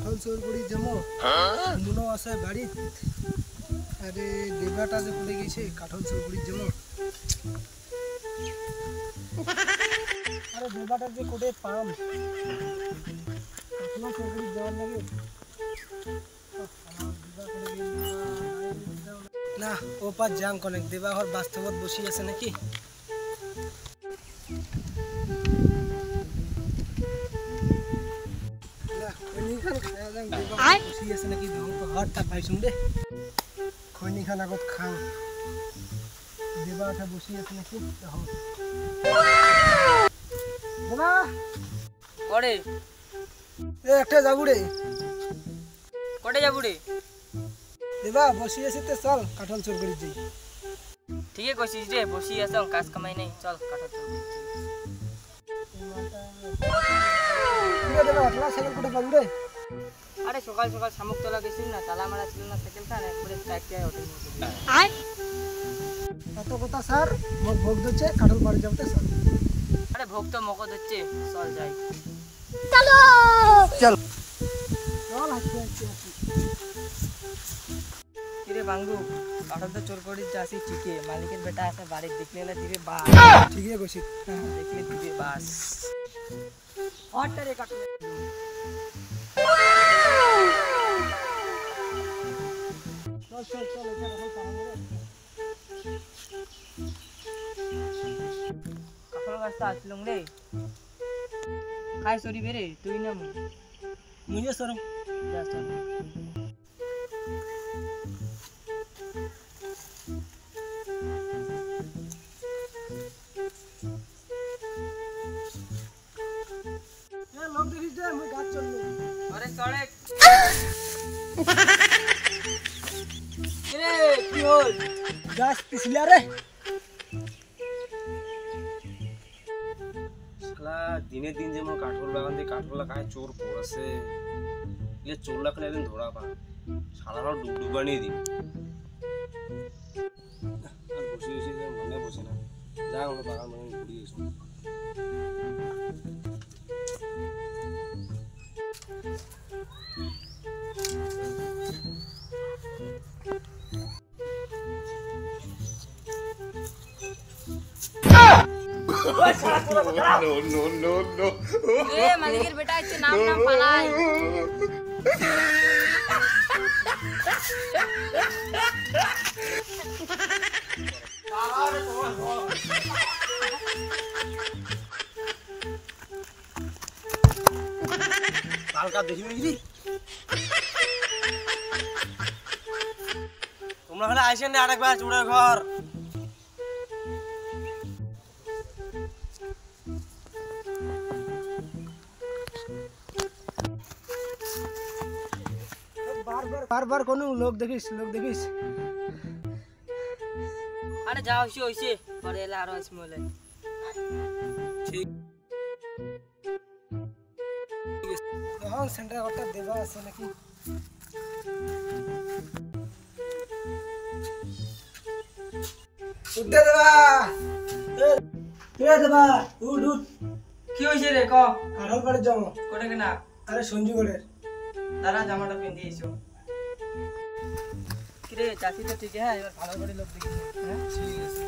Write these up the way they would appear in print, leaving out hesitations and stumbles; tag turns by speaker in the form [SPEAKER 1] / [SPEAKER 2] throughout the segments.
[SPEAKER 1] কাঠল চোর করি যেমন মনে আছে বাড়িত আরে দেবাটা যে পড়ে গেছে কাঠল চোর করি যেমন আরে দেবাটা যে কোটে পাম কাঠল চোর করি যাওয়ার লাগে না ও পাঁচ জাং কনেক দেবা হর বাস্তবত বসি আছে নাকি বসি আছে নাকি হরটা পাইছুম দে খৈনি খান আগত খাং দেবা উঠা বসি আছে নাকি দেবা
[SPEAKER 2] কড়ে
[SPEAKER 1] এ একটা যাবু রে
[SPEAKER 2] কড়ে যাবু রে
[SPEAKER 1] দেবা বসি আছে তে চল কাঠল চোর করি যাই
[SPEAKER 2] ঠিকই কইছিস রে বসি আছো কাজ কামাই নাই চল কাঠল চোর করি
[SPEAKER 1] দেবা আটলা সাইকেল কোটে পাবু রে
[SPEAKER 2] আরে সকাল সকাল শামুক তোলা গেছিল না তালা মারা ছিল না সাইকেল খান একবারে চাকিয়া ওঠে
[SPEAKER 1] এত কথা স্যার মোর ভোগ দিচ্ছে কাঠল বাড়ি যাবতে স্যার
[SPEAKER 2] আরে ভোগ তো মকত হচ্ছে চল যাই
[SPEAKER 1] চলো চল চল হাঁটতে হাঁটতে
[SPEAKER 2] কিরে বাঙ্গু কাঠল তো চোর করি যাসি ঠিকই মালিকের বেটা আছে বাড়ি দেখলে না দিবে বাস
[SPEAKER 1] ঠিকই কইছিস
[SPEAKER 2] দেখলে দিবে বাস হটরে কাঠল
[SPEAKER 1] চল চল চল এটা কাঠল পাবো রে
[SPEAKER 2] কাঠল গাছটা আসলুম রে খাই সরি বেরে তুই না
[SPEAKER 1] মুইও সর
[SPEAKER 2] যা চল
[SPEAKER 1] এ লোক দেখিস দে মুই গাছ চললো
[SPEAKER 2] আরে চড়ে কিরে কি হল
[SPEAKER 1] গাছ পিছলা রে
[SPEAKER 3] শালা দিনে দিন যেমন কাঠল বাগান দিয়ে কাঠল খায় চোর পড়েছে ইয়ে চোর লাগলে একদিন ধরা পা সারারাও ডুবডুব বানিয়ে দিই আর বসে বসে মনে বসে না যা আমরা বাগান বাগান ঘুরিয়ে এসো no.
[SPEAKER 2] এ মালিকের বেটা আছে নাম নাম পালাই
[SPEAKER 3] কালকা দেখিবি কি তোমরা খালি আইসেন না আরেকবার চুড়ার ঘর
[SPEAKER 1] বারবার কোন লোক দেখিস
[SPEAKER 2] আরে যা হইছে হইছে পরে এলে আরো আসি মলে
[SPEAKER 3] ঠিক
[SPEAKER 1] এখন সেন্টার ঘরটা দেবা আছে নাকি উঠে দেবা দেবা উঠ
[SPEAKER 2] কি হইছে রে ক
[SPEAKER 1] কাঠল বাড়ি যাবো
[SPEAKER 2] কোটে কেনা
[SPEAKER 1] আরে সঞ্জু গড়ের
[SPEAKER 2] দাদা জামাটা পিন্দি এসো কিরে চাচি তো ঠিক হ্যাঁ এবার ভালো করে লোক দেখি হ্যাঁ ঠিক আছে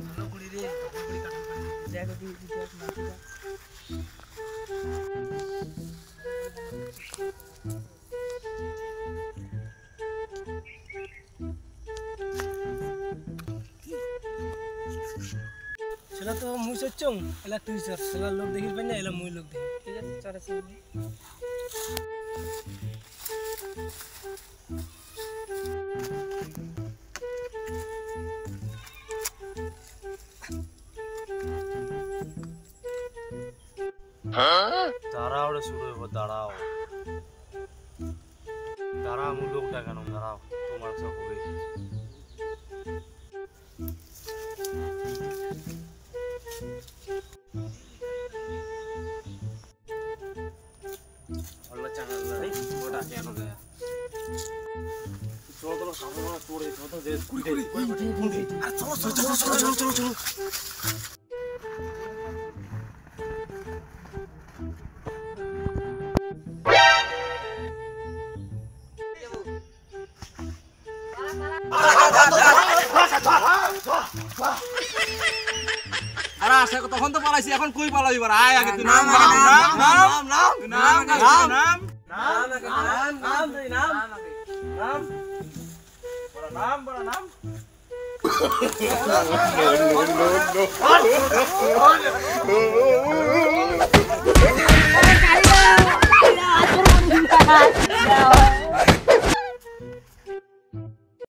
[SPEAKER 2] ভালো করে রে ভালো করে কাটল পানি দেখো তুই দেখ মাটিটা
[SPEAKER 1] সেটা তো মুই চচ্চং এলা তুই চর সেলা লোক দেখিস পাই না এলা মুই লোক দেখি
[SPEAKER 2] ঠিক আছে চল আসি
[SPEAKER 3] দাঁড়াও রে শুরু হইব দাঁড়াও আমি লোকটা কেন দাঁড়াও তোমার সব হবে ভালো চাঙ্গা রে ওটা কেন দেয় চলো সামনে তোরে চলো যে
[SPEAKER 4] আরে আসে তখন তো পালাইছি এখন কই পালাবি বড় আয় আগে তুই নাম নাম নাম নাম নাম নাম
[SPEAKER 5] no.